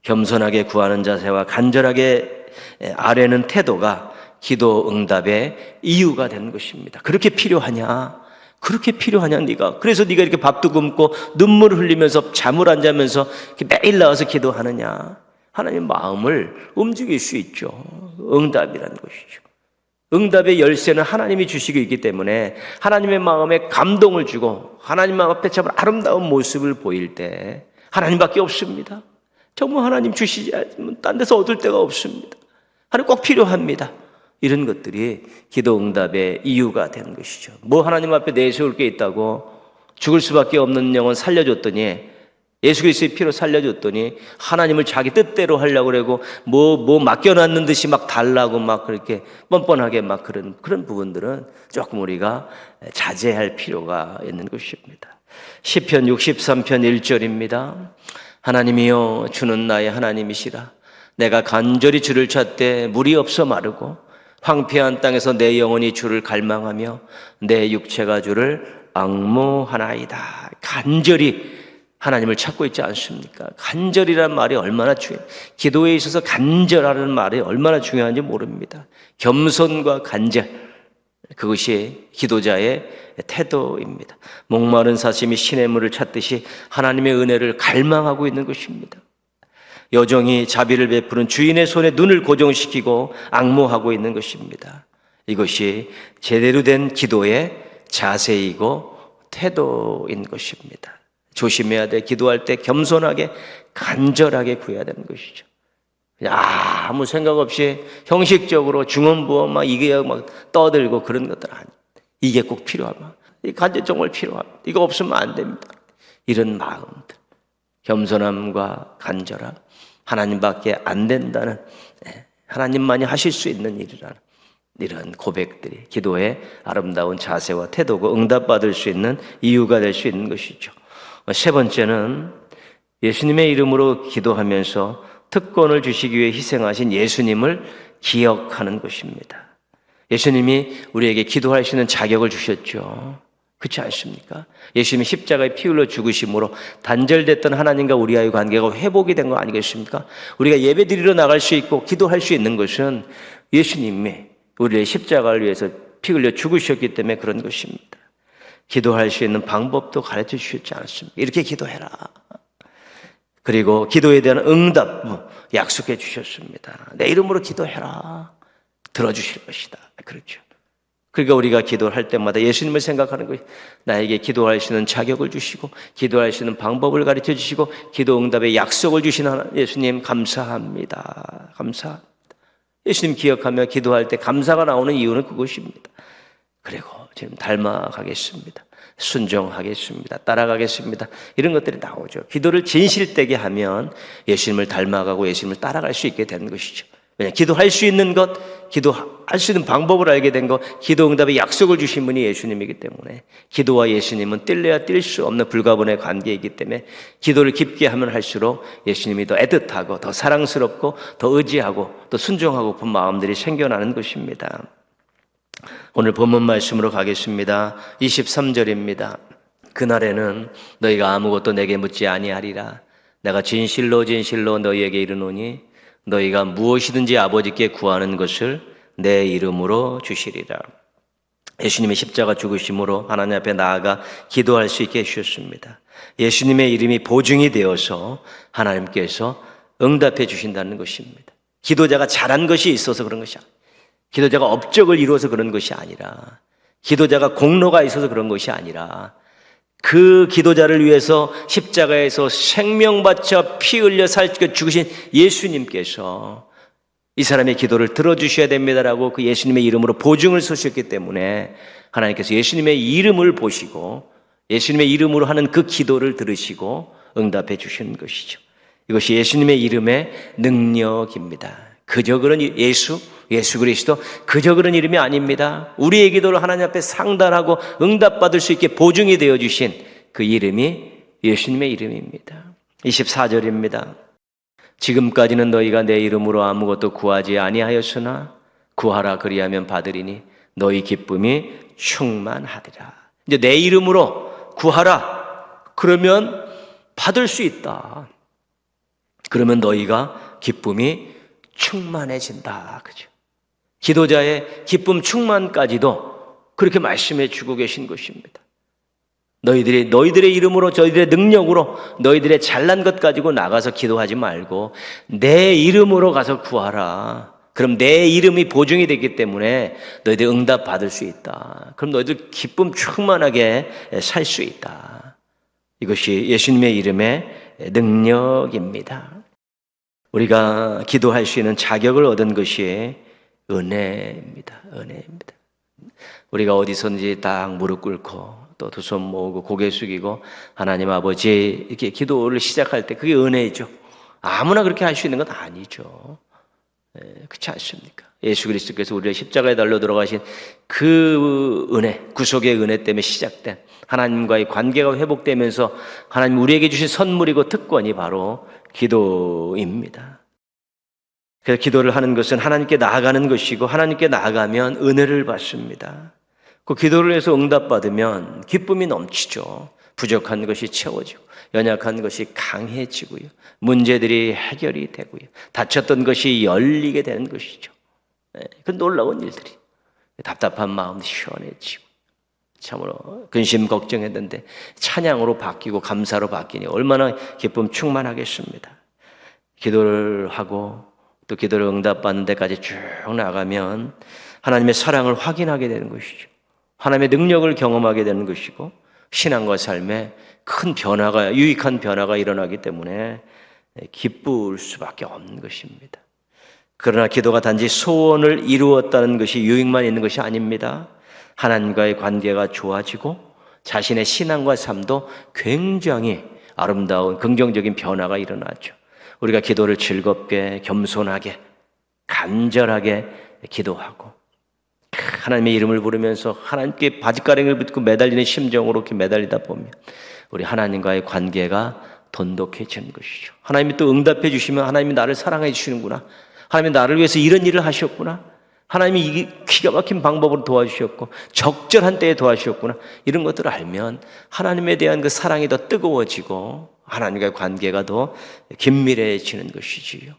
[SPEAKER 1] 겸손하게 구하는 자세와 간절하게 아뢰는 태도가 기도 응답의 이유가 되는 것입니다. 그렇게 필요하냐? 그렇게 필요하냐 네가? 그래서 네가 이렇게 밥도 굶고 눈물을 흘리면서 잠을 안 자면서 매일 나와서 기도하느냐? 하나님 마음을 움직일 수 있죠. 응답이라는 것이죠. 응답의 열쇠는 하나님이 주시고 있기 때문에 하나님의 마음에 감동을 주고 하나님 앞에 참 아름다운 모습을 보일 때 하나님밖에 없습니다. 정말 하나님 주시지 않으면 딴 데서 얻을 데가 없습니다. 하나님 꼭 필요합니다. 이런 것들이 기도 응답의 이유가 되는 것이죠. 뭐 하나님 앞에 내세울 게 있다고 죽을 수밖에 없는 영혼 살려줬더니, 예수 그리스도의 피로 살려줬더니 하나님을 자기 뜻대로 하려고 그러고 뭐 맡겨놨는 듯이 막 달라고 막 그렇게 뻔뻔하게 막 그런 부분들은 조금 우리가 자제할 필요가 있는 것입니다. 시편 63편 1절입니다. 하나님이여 주는 나의 하나님이시라. 내가 간절히 주를 찾되 물이 없어 마르고 황폐한 땅에서 내 영혼이 주를 갈망하며 내 육체가 주를 앙모하나이다. 간절히 하나님을 찾고 있지 않습니까? 간절이라는 말이 얼마나 중요해요. 기도에 있어서 간절하는 말이 얼마나 중요한지 모릅니다. 겸손과 간절, 그것이 기도자의 태도입니다. 목마른 사슴이 신의 물을 찾듯이 하나님의 은혜를 갈망하고 있는 것입니다. 여종이 자비를 베푸는 주인의 손에 눈을 고정시키고 앙모하고 있는 것입니다. 이것이 제대로 된 기도의 자세이고 태도인 것입니다. 조심해야 돼. 기도할 때 겸손하게 간절하게 구해야 되는 것이죠. 그냥 아무 생각 없이 형식적으로 중언부언 막 이게 막 떠들고 그런 것들 아니에요. 이게 꼭 필요하면 이 간절 정말 필요합니다. 이거 없으면 안 됩니다. 이런 마음들, 겸손함과 간절함, 하나님밖에 안 된다는, 하나님만이 하실 수 있는 일이라는 이런 고백들이 기도의 아름다운 자세와 태도고 응답받을 수 있는 이유가 될 수 있는 것이죠. 세 번째는 예수님의 이름으로 기도하면서 특권을 주시기 위해 희생하신 예수님을 기억하는 것입니다. 예수님이 우리에게 기도할 수 있는 자격을 주셨죠. 그렇지 않습니까? 예수님이 십자가에 피 흘려 죽으심으로 단절됐던 하나님과 우리와의 관계가 회복이 된 거 아니겠습니까? 우리가 예배 드리러 나갈 수 있고 기도할 수 있는 것은 예수님이 우리의 십자가를 위해서 피 흘려 죽으셨기 때문에 그런 것입니다. 기도할 수 있는 방법도 가르쳐 주셨지 않습니까? 이렇게 기도해라. 그리고 기도에 대한 응답 약속해 주셨습니다. 내 이름으로 기도해라. 들어주실 것이다. 그렇죠. 그러니까 우리가 기도를 할 때마다 예수님을 생각하는 거예요. 나에게 기도할 수 있는 자격을 주시고 기도할 수 있는 방법을 가르쳐 주시고 기도 응답의 약속을 주시는 예수님 감사합니다. 감사합니다. 예수님 기억하며 기도할 때 감사가 나오는 이유는 그것입니다. 그리고 지금 닮아가겠습니다. 순종하겠습니다. 따라가겠습니다. 이런 것들이 나오죠. 기도를 진실되게 하면 예수님을 닮아가고 예수님을 따라갈 수 있게 되는 것이죠. 왜냐, 기도할 수 있는 것, 기도할 수 있는 방법을 알게 된 것, 기도 응답의 약속을 주신 분이 예수님이기 때문에 기도와 예수님은 뗄래야 뗄 수 없는 불가분의 관계이기 때문에 기도를 깊게 하면 할수록 예수님이 더 애틋하고 더 사랑스럽고 더 의지하고 또 순종하고픈 마음들이 생겨나는 것입니다. 오늘 본문 말씀으로 가겠습니다. 23절입니다. 그날에는 너희가 아무것도 내게 묻지 아니하리라. 내가 진실로 진실로 너희에게 이르노니 너희가 무엇이든지 아버지께 구하는 것을 내 이름으로 주시리라. 예수님의 십자가 죽으심으로 하나님 앞에 나아가 기도할 수 있게 해주셨습니다. 예수님의 이름이 보증이 되어서 하나님께서 응답해 주신다는 것입니다. 기도자가 잘한 것이 있어서 그런 것이 아니에요. 기도자가 업적을 이루어서 그런 것이 아니라, 기도자가 공로가 있어서 그런 것이 아니라, 그 기도자를 위해서 십자가에서 생명 바쳐 피 흘려 살찌켜 죽으신 예수님께서 이 사람의 기도를 들어주셔야 됩니다라고 그 예수님의 이름으로 보증을 서셨기 때문에 하나님께서 예수님의 이름을 보시고 예수님의 이름으로 하는 그 기도를 들으시고 응답해 주시는 것이죠. 이것이 예수님의 이름의 능력입니다. 그저 그런 예수 그리스도 그저 그런 이름이 아닙니다. 우리의 기도를 하나님 앞에 상달하고 응답받을 수 있게 보증이 되어 주신 그 이름이 예수님의 이름입니다. 24절입니다. 지금까지는 너희가 내 이름으로 아무것도 구하지 아니하였으나 구하라 그리하면 받으리니 너희 기쁨이 충만하리라. 이제 내 이름으로 구하라 그러면 받을 수 있다. 그러면 너희가 기쁨이 충만해진다. 그죠? 기도자의 기쁨 충만까지도 그렇게 말씀해 주고 계신 것입니다. 너희들의 이름으로, 저희들의 능력으로, 너희들의 잘난 것 가지고 나가서 기도하지 말고 내 이름으로 가서 구하라. 그럼 내 이름이 보증이 되기 때문에 너희들 응답 받을 수 있다. 그럼 너희들 기쁨 충만하게 살 수 있다. 이것이 예수님의 이름의 능력입니다. 우리가 기도할 수 있는 자격을 얻은 것이 은혜입니다. 은혜입니다. 우리가 어디선지 딱 무릎 꿇고 또 두 손 모으고 고개 숙이고 하나님 아버지 이렇게 기도를 시작할 때 그게 은혜죠. 아무나 그렇게 할 수 있는 건 아니죠. 그렇지 않습니까? 예수 그리스도께서 우리를 십자가에 달려 들어가신 그 은혜, 구속의 은혜 때문에 시작된 하나님과의 관계가 회복되면서 하나님 우리에게 주신 선물이고 특권이 바로 기도입니다. 그래서 기도를 하는 것은 하나님께 나아가는 것이고 하나님께 나아가면 은혜를 받습니다. 그 기도를 해서 응답받으면 기쁨이 넘치죠. 부족한 것이 채워지고 연약한 것이 강해지고요. 문제들이 해결이 되고요. 닫혔던 것이 열리게 되는 것이죠. 그 놀라운 일들이. 답답한 마음도 시원해지고 참으로 근심 걱정했는데 찬양으로 바뀌고 감사로 바뀌니 얼마나 기쁨 충만하겠습니다. 기도를 하고 또 기도를 응답받는 데까지 쭉 나가면 하나님의 사랑을 확인하게 되는 것이죠. 하나님의 능력을 경험하게 되는 것이고 신앙과 삶에 큰 변화가, 유익한 변화가 일어나기 때문에 기쁠 수밖에 없는 것입니다. 그러나 기도가 단지 소원을 이루었다는 것이 유익만 있는 것이 아닙니다. 하나님과의 관계가 좋아지고 자신의 신앙과 삶도 굉장히 아름다운 긍정적인 변화가 일어나죠. 우리가 기도를 즐겁게 겸손하게 간절하게 기도하고 하나님의 이름을 부르면서 하나님께 바짓가랑이를 붙고 매달리는 심정으로 이렇게 매달리다 보면 우리 하나님과의 관계가 돈독해지는 것이죠. 하나님이 또 응답해 주시면 하나님이 나를 사랑해 주시는구나. 하나님이 나를 위해서 이런 일을 하셨구나. 하나님이 이 기가 막힌 방법으로 도와주셨고 적절한 때에 도와주셨구나. 이런 것들을 알면 하나님에 대한 그 사랑이 더 뜨거워지고 하나님과의 관계가 더 긴밀해지는 것이지요.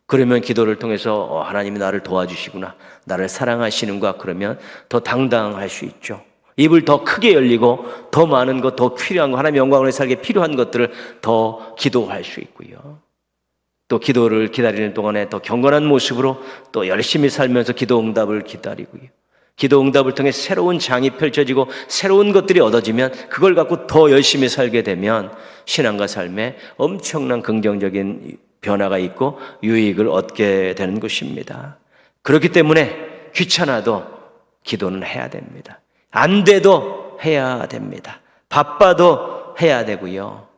[SPEAKER 1] 그러면 기도를 통해서 하나님이 나를 도와주시구나, 나를 사랑하시는가, 그러면 더 당당할 수 있죠. 입을 더 크게 열리고 더 많은 것, 더 필요한 것, 하나님의 영광을 살게 필요한 것들을 더 기도할 수 있고요. 또 기도를 기다리는 동안에 더 경건한 모습으로 또 열심히 살면서 기도 응답을 기다리고요. 기도 응답을 통해 새로운 장이 펼쳐지고 새로운 것들이 얻어지면 그걸 갖고 더 열심히 살게 되면 신앙과 삶에 엄청난 긍정적인 변화가 있고 유익을 얻게 되는 것입니다. 그렇기 때문에 귀찮아도 기도는 해야 됩니다. 안 돼도 해야 됩니다. 바빠도 해야 되고요.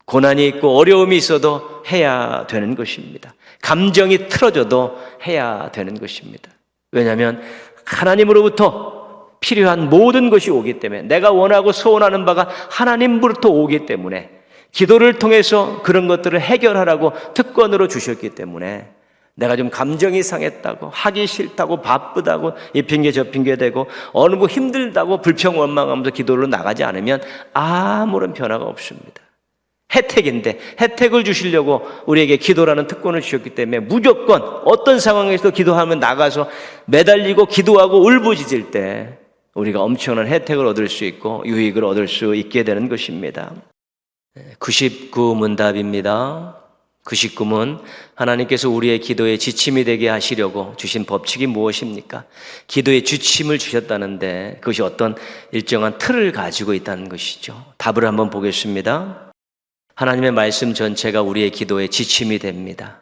[SPEAKER 1] 고난이 있고 어려움이 있어도 해야 되는 것입니다. 감정이 틀어져도 해야 되는 것입니다. 왜냐하면 하나님으로부터 필요한 모든 것이 오기 때문에, 내가 원하고 소원하는 바가 하나님으로부터 오기 때문에 기도를 통해서 그런 것들을 해결하라고 특권으로 주셨기 때문에 내가 좀 감정이 상했다고, 하기 싫다고, 바쁘다고, 이 핑계 저 핑계 대고 어느 뭐 힘들다고 불평 원망하면서 기도로 나가지 않으면 아무런 변화가 없습니다. 혜택인데 혜택을 주시려고 우리에게 기도라는 특권을 주셨기 때문에 무조건 어떤 상황에서도 기도하면 나가서 매달리고 기도하고 울부짖을 때 우리가 엄청난 혜택을 얻을 수 있고 유익을 얻을 수 있게 되는 것입니다. 99문답입니다. 그 식구는 하나님께서 우리의 기도에 지침이 되게 하시려고 주신 법칙이 무엇입니까? 기도에 지침을 주셨다는데 그것이 어떤 일정한 틀을 가지고 있다는 것이죠. 답을 한번 보겠습니다. 하나님의 말씀 전체가 우리의 기도에 지침이 됩니다.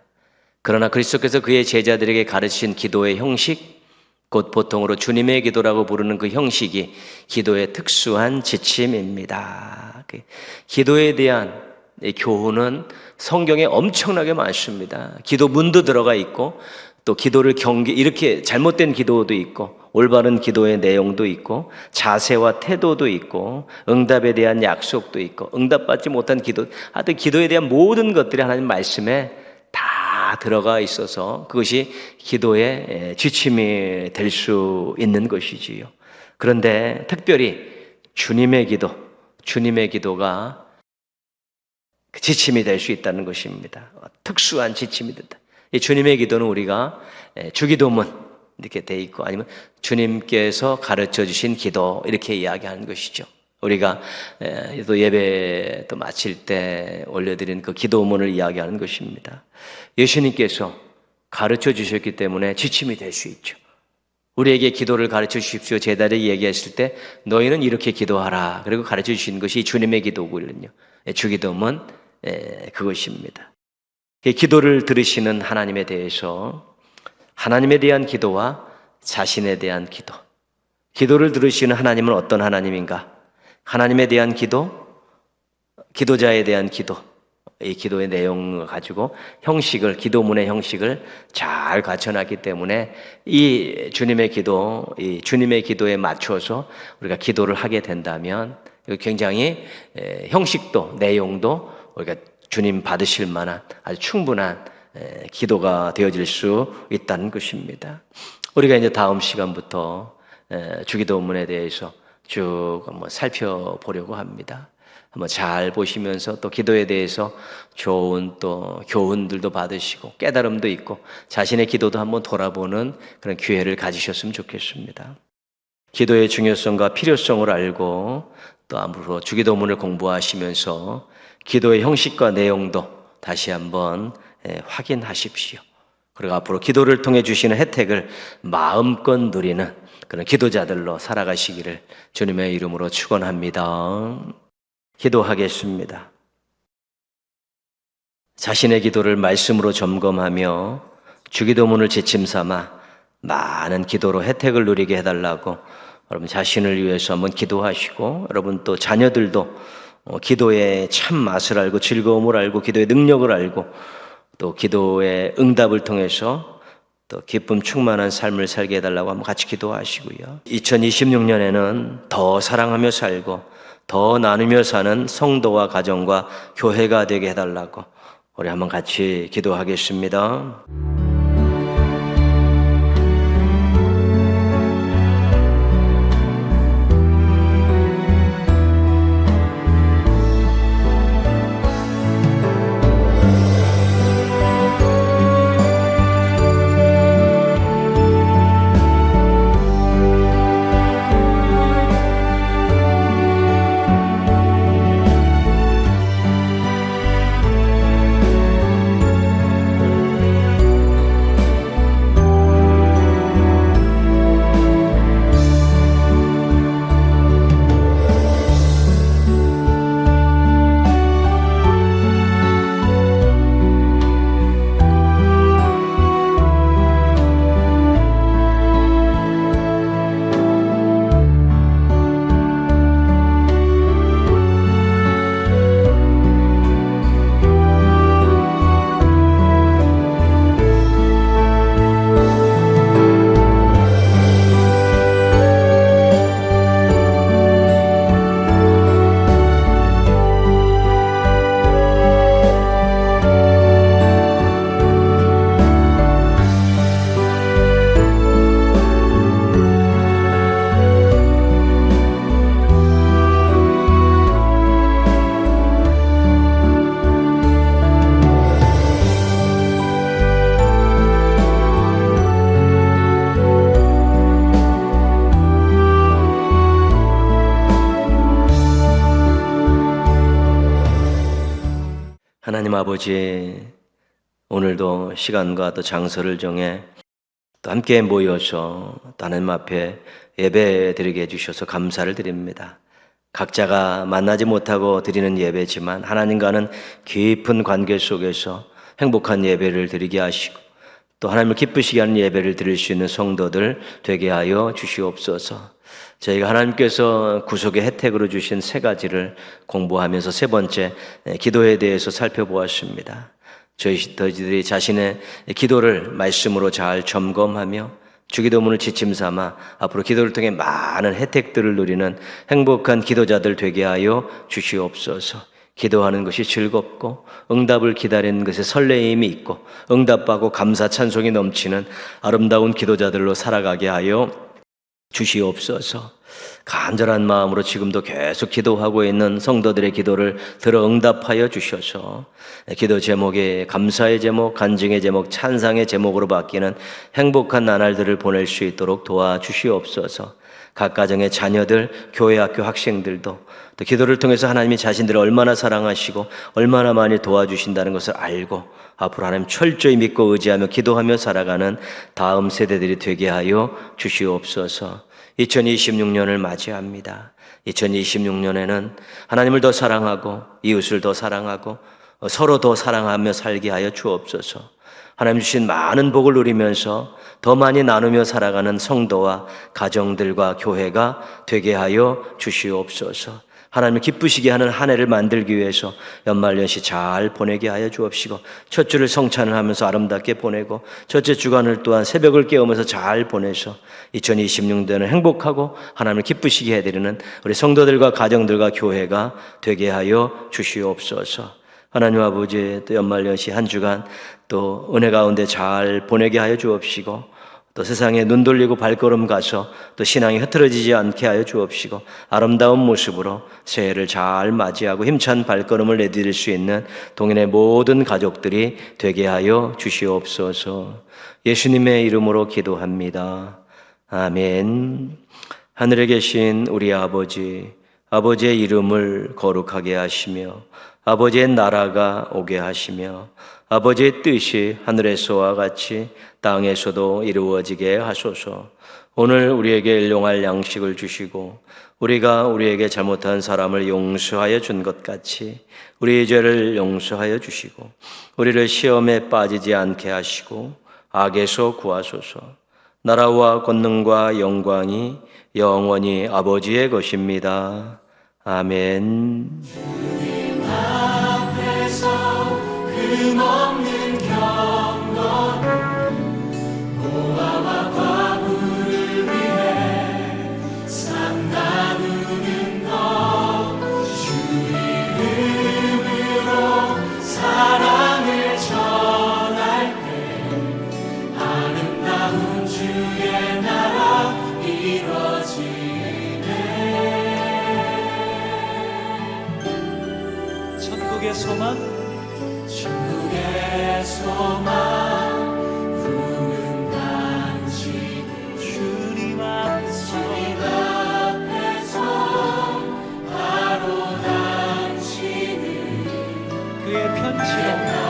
[SPEAKER 1] 그러나 그리스도께서 그의 제자들에게 가르치신 기도의 형식, 곧 보통으로 주님의 기도라고 부르는 그 형식이 기도의 특수한 지침입니다. 기도에 대한 교훈은 성경에 엄청나게 많습니다. 기도문도 들어가 있고 또 기도를 이렇게 잘못된 기도도 있고 올바른 기도의 내용도 있고 자세와 태도도 있고 응답에 대한 약속도 있고 응답받지 못한 기도, 하여튼 기도에 대한 모든 것들이 하나님 말씀에 다 들어가 있어서 그것이 기도의 지침이 될 수 있는 것이지요. 그런데 특별히 주님의 기도가 지침이 될 수 있다는 것입니다. 특수한 지침이 된다. 이 주님의 기도는 우리가 주기도문 이렇게 돼 있고 아니면 주님께서 가르쳐 주신 기도 이렇게 이야기하는 것이죠. 우리가 또 예배 또 마칠 때 올려드린 그 기도문을 이야기하는 것입니다. 예수님께서 가르쳐 주셨기 때문에 지침이 될 수 있죠. 우리에게 기도를 가르쳐 주십시오. 제자들이 얘기했을 때 너희는 이렇게 기도하라. 그리고 가르쳐 주신 것이 주님의 기도거든요. 주기도문 그것입니다. 기도를 들으시는 하나님에 대해서 하나님에 대한 기도와 자신에 대한 기도, 기도를 들으시는 하나님은 어떤 하나님인가? 하나님에 대한 기도, 기도자에 대한 기도, 이 기도의 내용을 가지고 기도문의 형식을 잘 갖춰놨기 때문에 이 주님의 기도에 맞춰서 우리가 기도를 하게 된다면 굉장히 형식도 내용도 우리가 주님 받으실 만한 아주 충분한 기도가 되어질 수 있다는 것입니다. 우리가 이제 다음 시간부터 주기도문에 대해서 쭉 한번 살펴보려고 합니다. 한번 잘 보시면서 또 기도에 대해서 좋은 또 교훈들도 받으시고 깨달음도 있고 자신의 기도도 한번 돌아보는 그런 기회를 가지셨으면 좋겠습니다. 기도의 중요성과 필요성을 알고 또 앞으로 주기도문을 공부하시면서 기도의 형식과 내용도 다시 한번 확인하십시오. 그리고 앞으로 기도를 통해 주시는 혜택을 마음껏 누리는 그런 기도자들로 살아가시기를 주님의 이름으로 축원합니다. 기도하겠습니다. 자신의 기도를 말씀으로 점검하며 주기도문을 지침 삼아 많은 기도로 혜택을 누리게 해달라고 여러분 자신을 위해서 한번 기도하시고 여러분 또 자녀들도 기도의 참 맛을 알고 즐거움을 알고 기도의 능력을 알고 또 기도의 응답을 통해서 또 기쁨 충만한 삶을 살게 해달라고 한번 같이 기도하시고요. 2026년에는 더 사랑하며 살고 더 나누며 사는 성도와 가정과 교회가 되게 해달라고 우리 한번 같이 기도하겠습니다. 하나님 아버지, 오늘도 시간과 또 장소를 정해 또 함께 모여서 또 하나님 앞에 예배 드리게 해주셔서 감사를 드립니다. 각자가 만나지 못하고 드리는 예배지만 하나님과는 깊은 관계 속에서 행복한 예배를 드리게 하시고 또 하나님을 기쁘시게 하는 예배를 드릴 수 있는 성도들 되게 하여 주시옵소서. 저희가 하나님께서 구속의 혜택으로 주신 세 가지를 공부하면서 세 번째 기도에 대해서 살펴보았습니다. 저희들이 자신의 기도를 말씀으로 잘 점검하며 주기도문을 지침 삼아 앞으로 기도를 통해 많은 혜택들을 누리는 행복한 기도자들 되게 하여 주시옵소서. 기도하는 것이 즐겁고 응답을 기다리는 것에 설레임이 있고 응답받고 감사 찬송이 넘치는 아름다운 기도자들로 살아가게 하여 주시옵소서. 간절한 마음으로 지금도 계속 기도하고 있는 성도들의 기도를 들어 응답하여 주셔서 기도 제목이 감사의 제목, 간증의 제목, 찬상의 제목으로 바뀌는 행복한 나날들을 보낼 수 있도록 도와주시옵소서. 각 가정의 자녀들, 교회 학교 학생들도 또 기도를 통해서 하나님이 자신들을 얼마나 사랑하시고 얼마나 많이 도와주신다는 것을 알고 앞으로 하나님 철저히 믿고 의지하며 기도하며 살아가는 다음 세대들이 되게 하여 주시옵소서. 2026년을 맞이합니다. 2026년에는 하나님을 더 사랑하고 이웃을 더 사랑하고 서로 더 사랑하며 살게 하여 주옵소서. 하나님 주신 많은 복을 누리면서 더 많이 나누며 살아가는 성도와 가정들과 교회가 되게 하여 주시옵소서. 하나님을 기쁘시게 하는 한 해를 만들기 위해서 연말연시 잘 보내게 하여 주옵시고 첫 주를 성찬을 하면서 아름답게 보내고 첫째 주간을 또한 새벽을 깨우면서 잘 보내서 2026년에는 행복하고 하나님을 기쁘시게 해드리는 우리 성도들과 가정들과 교회가 되게 하여 주시옵소서. 하나님 아버지, 또 연말연시 한 주간 또 은혜 가운데 잘 보내게 하여 주옵시고 또 세상에 눈 돌리고 발걸음 가서 또 신앙이 흐트러지지 않게 하여 주옵시고 아름다운 모습으로 새해를 잘 맞이하고 힘찬 발걸음을 내디딜 수 있는 동인의 모든 가족들이 되게 하여 주시옵소서. 예수님의 이름으로 기도합니다. 아멘. 하늘에 계신 우리 아버지, 아버지의 이름을 거룩하게 하시며 아버지의 나라가 오게 하시며 아버지의 뜻이 하늘에서와 같이 땅에서도 이루어지게 하소서. 오늘 우리에게 일용할 양식을 주시고 우리가 우리에게 잘못한 사람을 용서하여 준 것 같이 우리의 죄를 용서하여 주시고 우리를 시험에 빠지지 않게 하시고 악에서 구하소서. 나라와 권능과 영광이 영원히 아버지의 것입니다. 아멘.
[SPEAKER 3] 금없는 경건 고아와 과부를 위해 삶 나누는 것 주 이름으로 사랑을 전할 때 아름다운 주의 나라 이루어지네. 천국의 소망 천국의 소망 부은 당신 주님 앞에서 바로 당신을 그의 편지로